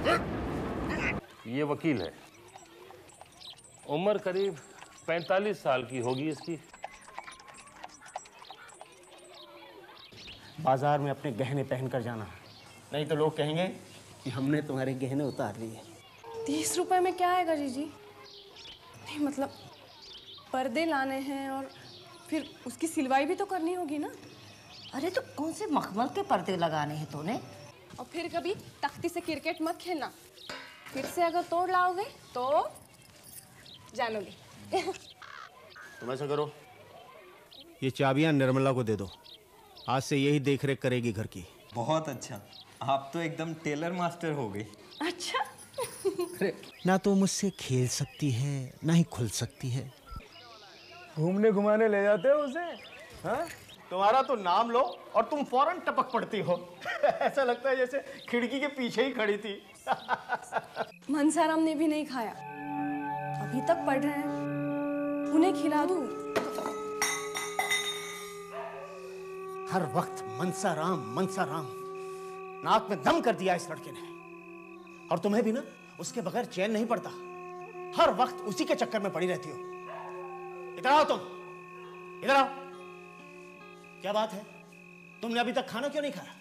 ये वकील है, उम्र करीब 45 साल की होगी इसकी। बाजार में अपने गहने पहनकर जाना, नहीं तो लोग कहेंगे कि हमने तुम्हारे गहने उतार लिए। 30 रुपए में क्या आएगा जीजी? नहीं मतलब पर्दे लाने हैं और फिर उसकी सिलवाई भी तो करनी होगी ना। अरे तो कौन से मखमल के पर्दे लगाने हैं तूने? और फिर कभी तख्ती से क्रिकेट मत खेलना, फिर से अगर तोड़ लाओगे तो जानोगे। तुम ऐसा करो, ये चाबियां निर्मला को दे दो, आज से यही देखरेख करेगी घर की। बहुत अच्छा, आप तो एकदम टेलर मास्टर हो गई। अच्छा। ना तो मुझसे खेल सकती है ना ही खुल सकती है। घूमने घुमाने ले जाते हो उसे? हाँ? तुम्हारा तो नाम लो और तुम फौरन टपक पड़ती हो। ऐसा लगता है जैसे खिड़की के पीछे ही खड़ी थी। मनसाराम ने भी नहीं खाया, अभी तक पढ़ रहे हैं, उन्हें खिला दूं। हर वक्त मनसाराम मनसाराम, नाक में दम कर दिया इस लड़के ने। और तुम्हें भी ना उसके बगैर चैन नहीं पड़ता, हर वक्त उसी के चक्कर में पड़ी रहती हो। इधर आओ तुम, इधर आओ। क्या बात है, तुमने अभी तक खाना क्यों नहीं खाया?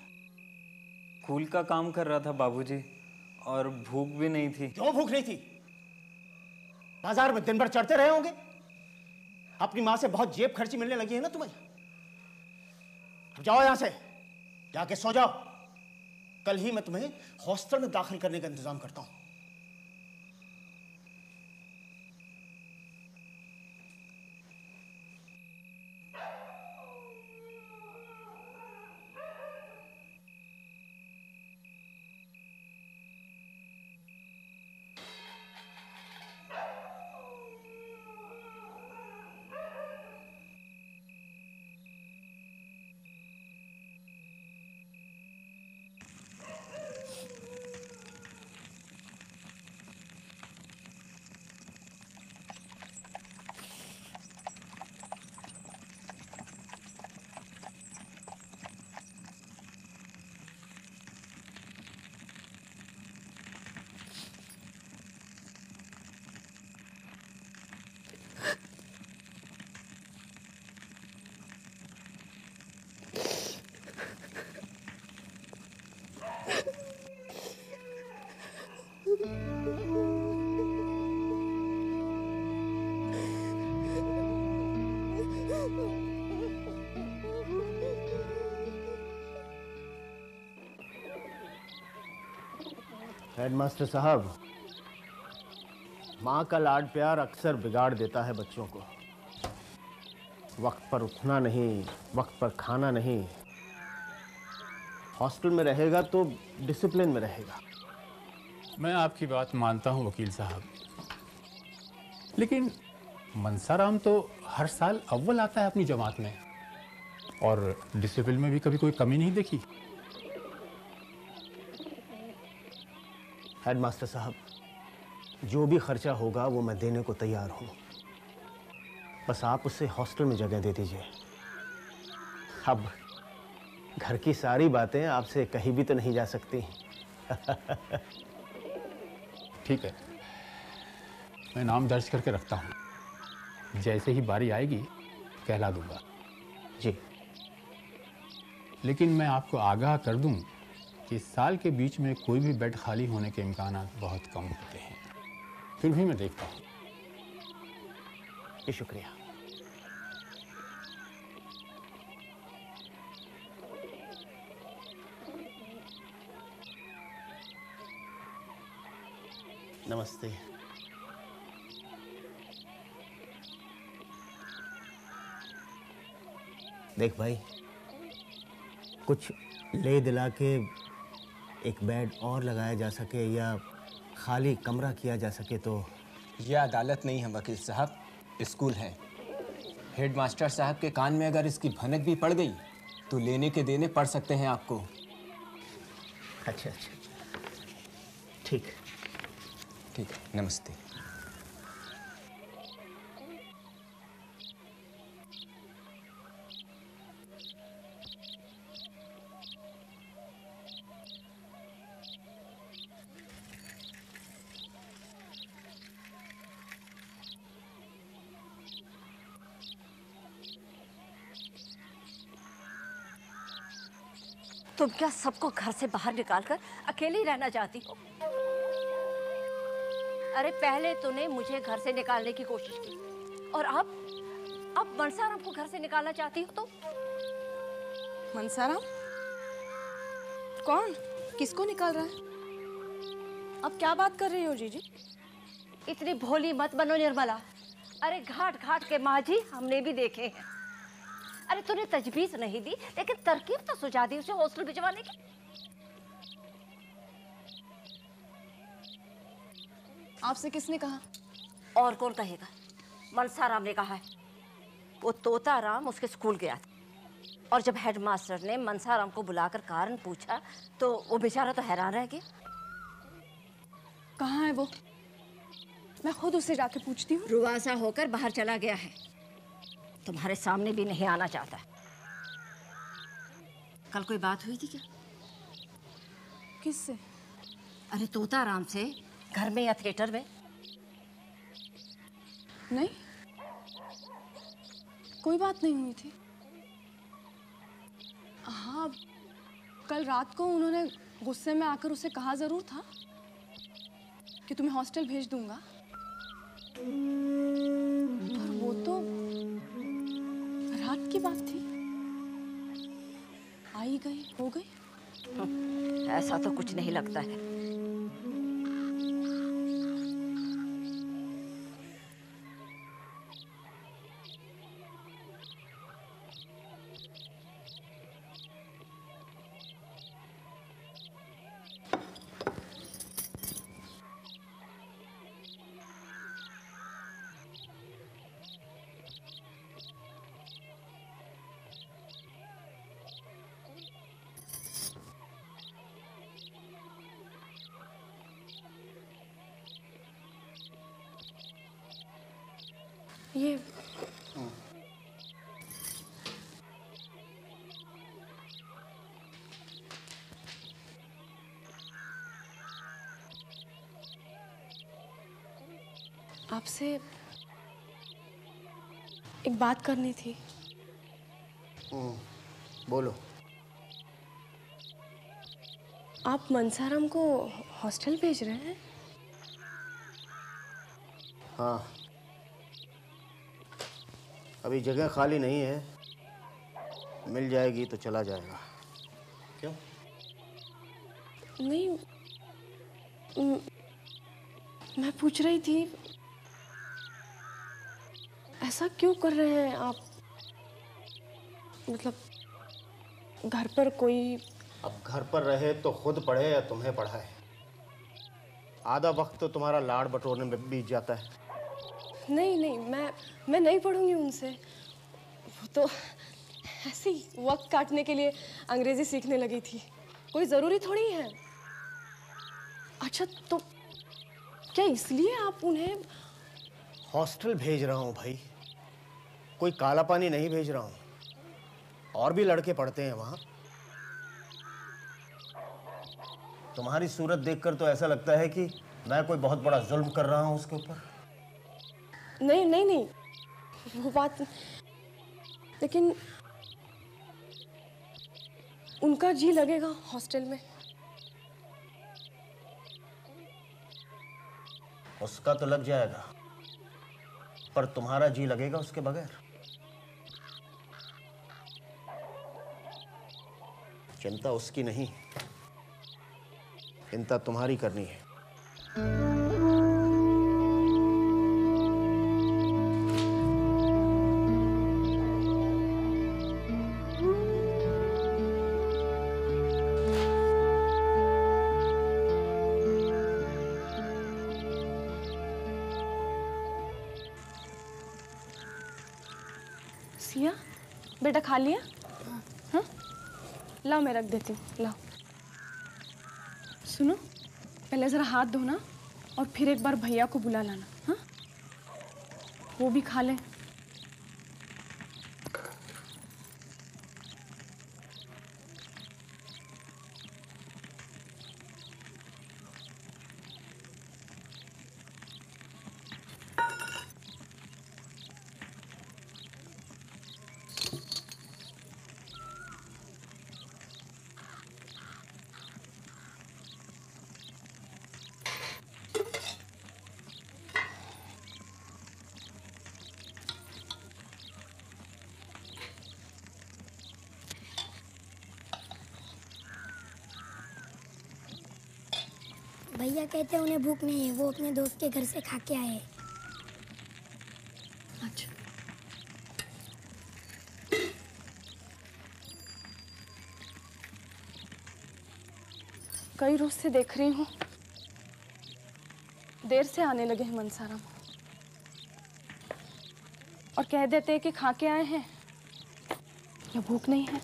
स्कूल का काम कर रहा था बाबूजी, और भूख भी नहीं थी। क्यों भूख नहीं थी? बाजार में दिन भर चढ़ते रहे होंगे, अपनी मां से बहुत जेब खर्ची मिलने लगी है ना तुम्हें। अब जाओ यहां से, जाके सो जाओ, कल ही मैं तुम्हें हॉस्टल में दाखिल करने का इंतजाम करता हूं। हेडमास्टर साहब, माँ का लाड प्यार अक्सर बिगाड़ देता है बच्चों को। वक्त पर उठना नहीं, वक्त पर खाना नहीं। हॉस्टल में रहेगा तो डिसिप्लिन में रहेगा। मैं आपकी बात मानता हूं वकील साहब, लेकिन मनसाराम तो हर साल अव्वल आता है अपनी जमात में, और डिसिप्लिन में भी कभी कोई कमी नहीं देखी। हेडमास्टर साहब, जो भी खर्चा होगा वो मैं देने को तैयार हूँ, बस आप उसे हॉस्टल में जगह दे दीजिए। अब घर की सारी बातें आपसे कहीं भी तो नहीं जा सकती। ठीक है, मैं नाम दर्ज करके रखता हूँ, जैसे ही बारी आएगी कहला दूंगा। जी। लेकिन मैं आपको आगाह कर दूं कि साल के बीच में कोई भी बेड खाली होने के इम्कान बहुत कम होते हैं, फिर भी मैं देखता हूँ। जी शुक्रिया। नमस्ते। देख भाई, कुछ ले दिला के एक बेड और लगाया जा सके या खाली कमरा किया जा सके तो। यह अदालत नहीं है वकील साहब, स्कूल है। हेडमास्टर साहब के कान में अगर इसकी भनक भी पड़ गई तो लेने के देने पड़ सकते हैं आपको। अच्छा अच्छा, ठीक ठीक है, नमस्ते। तुम क्या सबको घर से बाहर निकालकर अकेले ही रहना चाहती हो? अरे पहले तूने मुझे घर से निकालने की कोशिश की और अब मनसाराम को घर से निकालना चाहती हो तो? मनसाराम? कौन? किसको निकाल रहा है? अब क्या बात कर रही हो जीजी? इतनी भोली मत बनो निर्मला। अरे घाट घाट के माझी हमने भी देखे हैं। अरे तूने तजवीज नहीं दी लेकिन तरकीब तो सुझा दी उसे हॉस्टल भिजवाने की। आपसे किसने कहा? और कौन कहेगा? मनसाराम ने कहा है। वो तोताराम उसके स्कूल गया था और जब हेडमास्टर ने मनसाराम को बुलाकर कारण पूछा तो वो बेचारा तो हैरान रह गया। कहाँ है वो? मैं खुद उससे जाके पूछती हूँ। रुआसा होकर बाहर चला गया है, तुम्हारे सामने भी नहीं आना चाहता। कल कोई बात हुई थी क्या? किससे? अरे तोताराम से, घर में या थिएटर में? नहीं, कोई बात नहीं हुई थी। हाँ, कल रात को उन्होंने गुस्से में आकर उसे कहा जरूर था कि तुम्हें हॉस्टल भेज दूंगा, पर वो तो रात की बात थी। आई गई हो गई। ऐसा तो कुछ नहीं लगता है। ये आपसे एक बात करनी थी। बोलो। आप मनसाराम को हॉस्टल भेज रहे हैं? हाँ, अभी जगह खाली नहीं है, मिल जाएगी तो चला जाएगा। क्यों? नहीं, मैं पूछ रही थी ऐसा क्यों कर रहे हैं आप? मतलब घर पर कोई... अब घर पर रहे तो खुद पढ़े या तुम्हें पढ़ाए। आधा वक्त तो तुम्हारा लाड़ बटोरने में बीत जाता है। नहीं नहीं, मैं नहीं पढ़ूंगी उनसे। वो तो ऐसे ही वक्त काटने के लिए अंग्रेजी सीखने लगी थी, कोई ज़रूरी थोड़ी है। अच्छा, तो क्या इसलिए आप उन्हें... हॉस्टल भेज रहा हूँ भाई, कोई काला पानी नहीं भेज रहा हूँ। और भी लड़के पढ़ते हैं वहाँ। तुम्हारी सूरत देखकर तो ऐसा लगता है कि मैं कोई बहुत बड़ा जुल्म कर रहा हूँ उसके ऊपर। नहीं नहीं नहीं, वो बात... लेकिन उनका जी लगेगा हॉस्टल में। उसका तो लग जाएगा, पर तुम्हारा जी लगेगा उसके बगैर? चिंता उसकी नहीं, चिंता तुम्हारी करनी है। सिया, बेटा खा लिया? हाँ, लाओ मैं रख देती हूँ, लाओ। सुनो, पहले ज़रा हाथ धोना और फिर एक बार भैया को बुला लाना। हाँ, वो भी खा लें। भैया कहते हैं उन्हें भूख नहीं है, वो अपने दोस्त के घर से खा के आए हैं। अच्छा। कई रोज से देख रही हूँ, देर से आने लगे हैं मनसाराम और कह देते हैं कि खा के आए हैं या भूख नहीं है।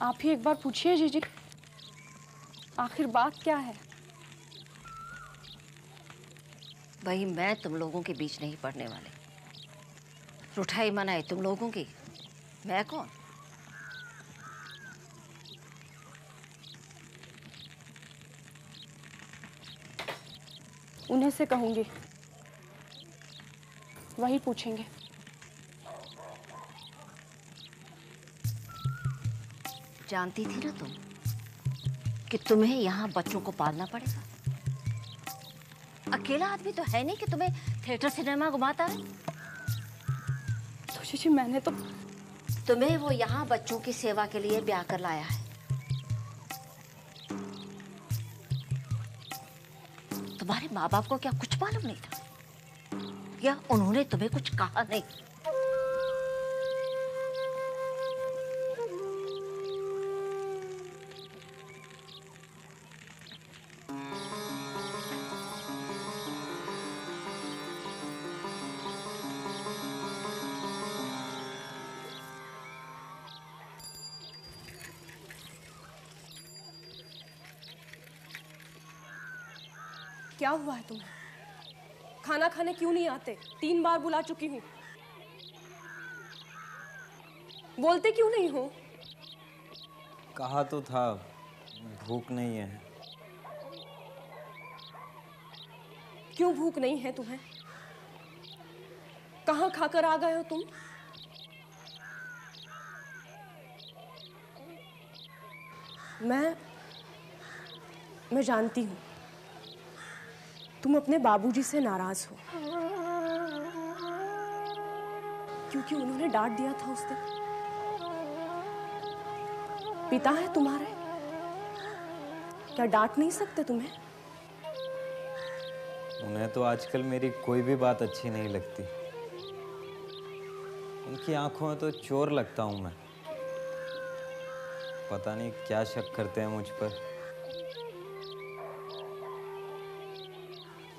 आप ही एक बार पूछिए जीजी, आखिर बात क्या है? भाई मैं तुम लोगों के बीच नहीं पड़ने वाले। रुठाई मनाए तुम लोगों की, मैं कौन? उन्हें से कहूंगी, वही पूछेंगे। जानती थी ना तुम कि तुम्हें यहाँ बच्चों को पालना पड़ेगा। अकेला आदमी तो है नहीं कि तुम्हें थिएटर सिनेमा घुमाता है। तो जीजी मैंने तो तुम्हें वो यहाँ बच्चों की सेवा के लिए ब्याह कर लाया है। तुम्हारे माँ बाप को क्या कुछ मालूम नहीं था? या उन्होंने तुम्हें कुछ कहा नहीं? क्या हुआ है तुम्हें? खाना खाने क्यों नहीं आते? 3 बार बुला चुकी हूँ, बोलते क्यों नहीं हो? कहा तो था भूख नहीं है। क्यों भूख नहीं है तुम्हें? कहाँ खाकर आ गए हो तुम? मैं जानती हूँ तुम अपने बाबूजी से नाराज हो, क्योंकि उन्होंने डांट दिया था उस दिन। पिता है तुम्हारे, क्या डांट नहीं सकते तुम्हें? उन्हें तो आजकल मेरी कोई भी बात अच्छी नहीं लगती। उनकी आंखों में तो चोर लगता हूं मैं। पता नहीं क्या शक करते हैं मुझ पर।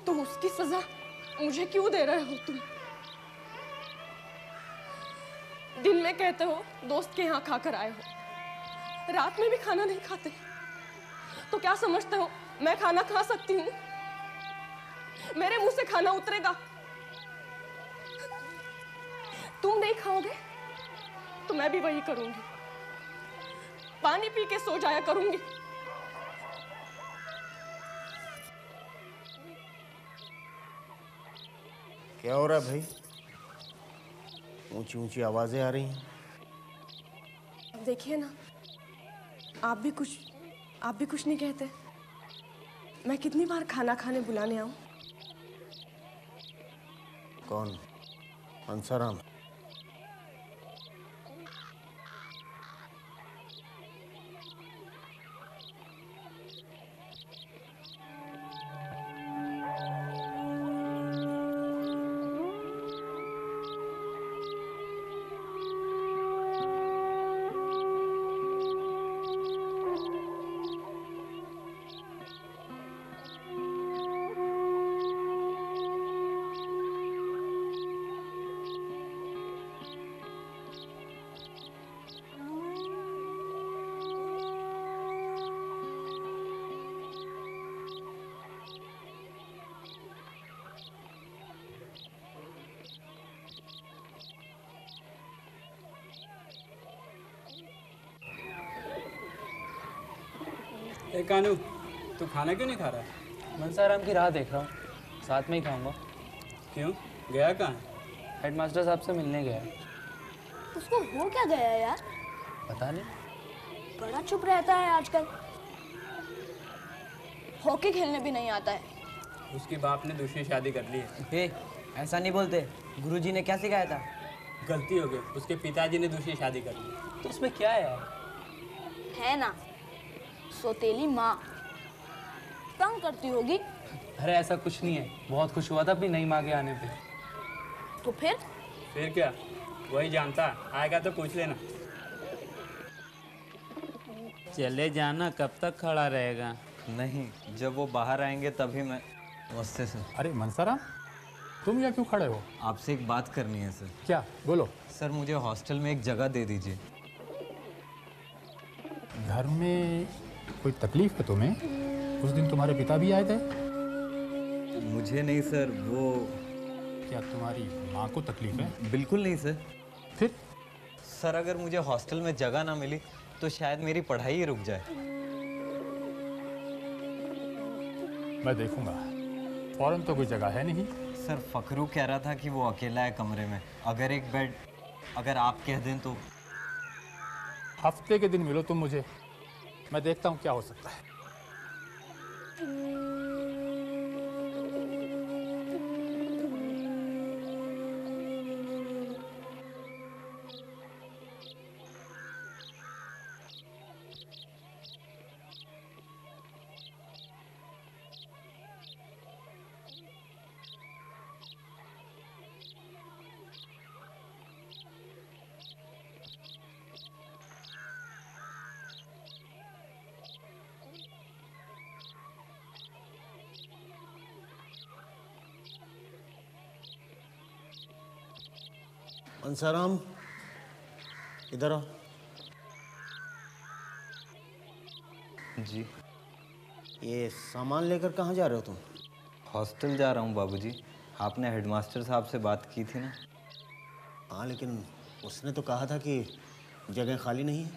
तो उसकी सजा मुझे क्यों दे रहे हो तुम? दिन में कहते हो दोस्त के यहाँ खाकर आए हो, रात में भी खाना नहीं खाते। तो क्या समझते हो मैं खाना खा सकती हूँ? मेरे मुंह से खाना उतरेगा? तुम नहीं खाओगे तो मैं भी वही करूंगी, पानी पी के सो जाया करूंगी। क्या हो रहा है भाई? ऊंची ऊंची आवाजें आ रही हैं। देखिए ना, आप भी कुछ नहीं कहते। मैं कितनी बार खाना खाने बुलाने आऊं? कौन? मनसाराम? ए कानू, तू खाना क्यों नहीं खा रहा? मनसाराम की राह देख रहा हूँ, साथ में ही खाऊंगा। क्यों, गया कहाँ? हेडमास्टर साहब से मिलने गया। उसको हो क्या गया यार? पता नहीं, बड़ा चुप रहता है आजकल। हॉकी खेलने भी नहीं आता है। उसके बाप ने दूसरी शादी कर ली है। ऐसा नहीं बोलते, गुरुजी ने क्या सिखाया था? गलती हो गई, उसके पिताजी ने दूसरी शादी कर ली। तो उसमें क्या है यार? है ना, सौतेली माँ तंग करती होगी। अरे ऐसा कुछ नहीं है, बहुत खुश हुआ था अपनी नई माँ के आने पे। तो फिर क्या, वही जानता, आएगा तो पूछ लेना। चले जाना, कब तक खड़ा रहेगा? नहीं, जब वो बाहर आएंगे तभी मैं। नमस्ते सर। अरे मनसाराम, तुम यहाँ क्यों खड़े हो? आपसे एक बात करनी है सर। क्या? बोलो। सर मुझे हॉस्टल में एक जगह दे दीजिए। घर में कोई तकलीफ है तुम्हें? उस दिन तुम्हारे पिता भी आए थे। मुझे नहीं सर, वो। क्या तुम्हारी माँ को तकलीफ है? बिल्कुल नहीं सर। फिर? सर अगर मुझे हॉस्टल में जगह ना मिली तो शायद मेरी पढ़ाई ही रुक जाए। मैं देखूंगा, फौरन तो कोई जगह है नहीं। सर फकरू कह रहा था कि वो अकेला है कमरे में, अगर एक बेड अगर आप कह दें तो। हफ्ते के दिन मिलो तुम मुझे, मैं देखता हूँ क्या हो सकता है। मनसाराम, इधर आओ। जी। ये सामान लेकर कहाँ जा रहे हो तुम? हॉस्टल जा रहा हूँ बाबूजी। आपने हेडमास्टर साहब से बात की थी ना? हाँ, लेकिन उसने तो कहा था कि जगह खाली नहीं है।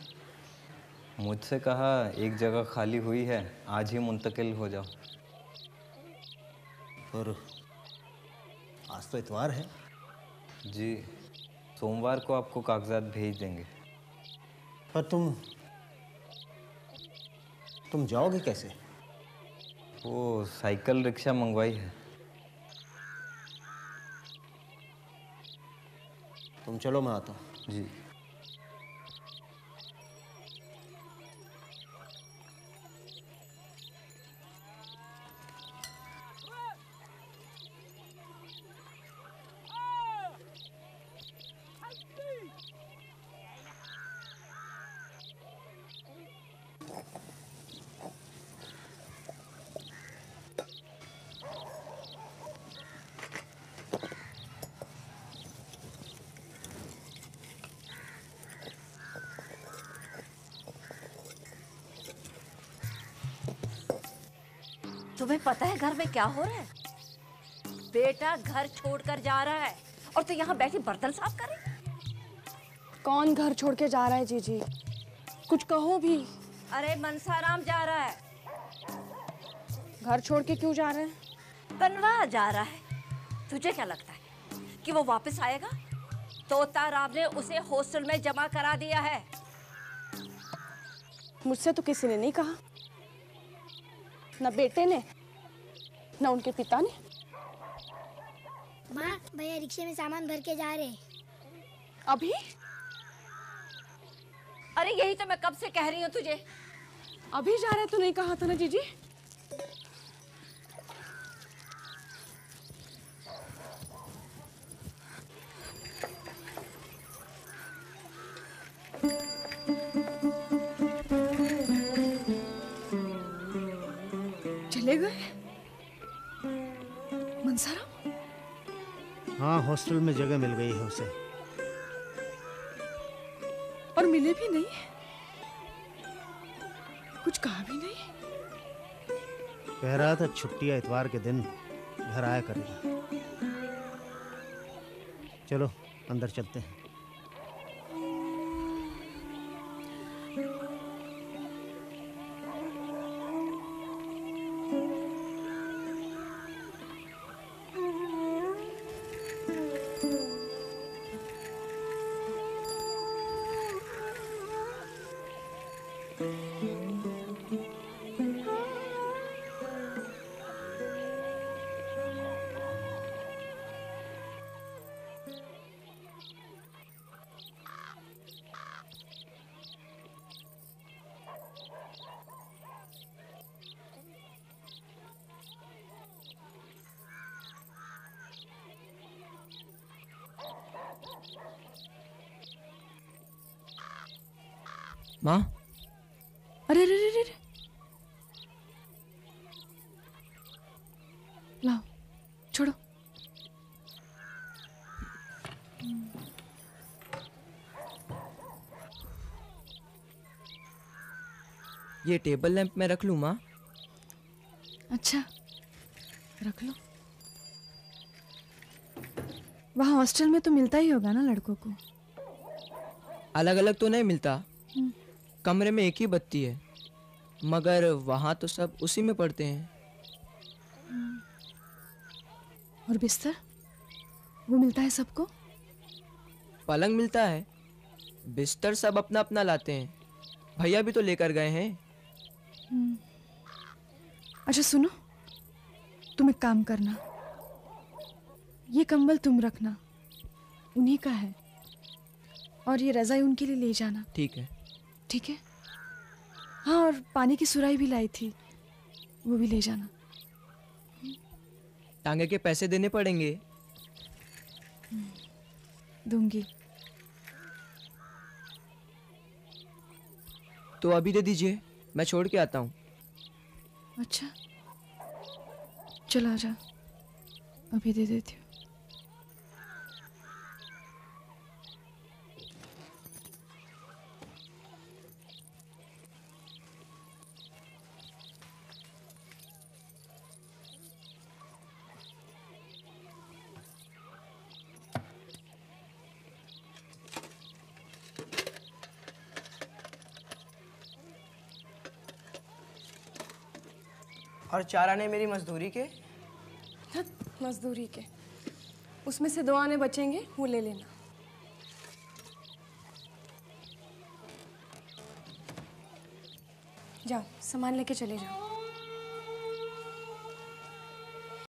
मुझसे कहा एक जगह खाली हुई है, आज ही मुंतकिल हो जाओ। और आज तो इतवार है। जी, सोमवार को आपको कागजात भेज देंगे। पर तुम जाओगे कैसे? वो साइकिल रिक्शा मंगवाई है। तुम चलो, मैं आता हूँ। जी। तुम्हें पता है घर में क्या हो रहा है? बेटा घर छोड़कर जा रहा है और तो यहाँ बैठी बर्तन साफ कर रही है। कौन घर छोड़ के जा रहा है जीजी? कुछ कहो भी। अरे मनसाराम जा रहा है। घर छोड़ के क्यों जा रहे हैं? बनवा जा रहा है। तुझे क्या लगता है कि वो वापस आएगा? तोता राम ने उसे हॉस्टल में जमा करा दिया है। मुझसे तो किसी ने नहीं कहा, ना बेटे ने ना उनके पिता ने। माँ, भैया रिक्शे में सामान भर के जा रहे हैं। अभी? अरे यही तो मैं कब से कह रही हूँ तुझे। अभी जा रहे तो नहीं कहा था ना जीजी? चले गए मनसाराम? हाँ, हॉस्टल में जगह मिल गई है उसे। और मिले भी नहीं, कुछ कहा भी नहीं। कह रहा था छुट्टी या इतवार के दिन घर आया करेगा। चलो अंदर चलते हैं। माँ। अरे रे रे रे रे। लाओ, छोड़ो। ये टेबल लैंप में रख लूँ माँ? अच्छा, रख लो। वहाँ हॉस्टल में तो मिलता ही होगा ना लड़कों को। अलग अलग तो नहीं मिलता, कमरे में एक ही बत्ती है, मगर वहाँ तो सब उसी में पढ़ते हैं। और बिस्तर वो मिलता है सबको? पलंग मिलता है, बिस्तर सब अपना अपना लाते हैं। भैया भी तो लेकर गए हैं। अच्छा सुनो, तुम एक काम करना, ये कंबल तुम रखना, उन्हीं का है, और ये रज़ाई उनके लिए ले जाना। ठीक है। ठीक है। हाँ, और पानी की सुराही भी लाई थी, वो भी ले जाना। टांगे के पैसे देने पड़ेंगे। दूंगी। तो अभी दे दीजिए, मैं छोड़ के आता हूँ। अच्छा, चला जा, अभी दे देती हूँ। और 4 आने मेरी मजदूरी के? मजदूरी के उसमें से 2 आने बचेंगे, वो ले लेना। जाओ, सामान लेके चले जाओ।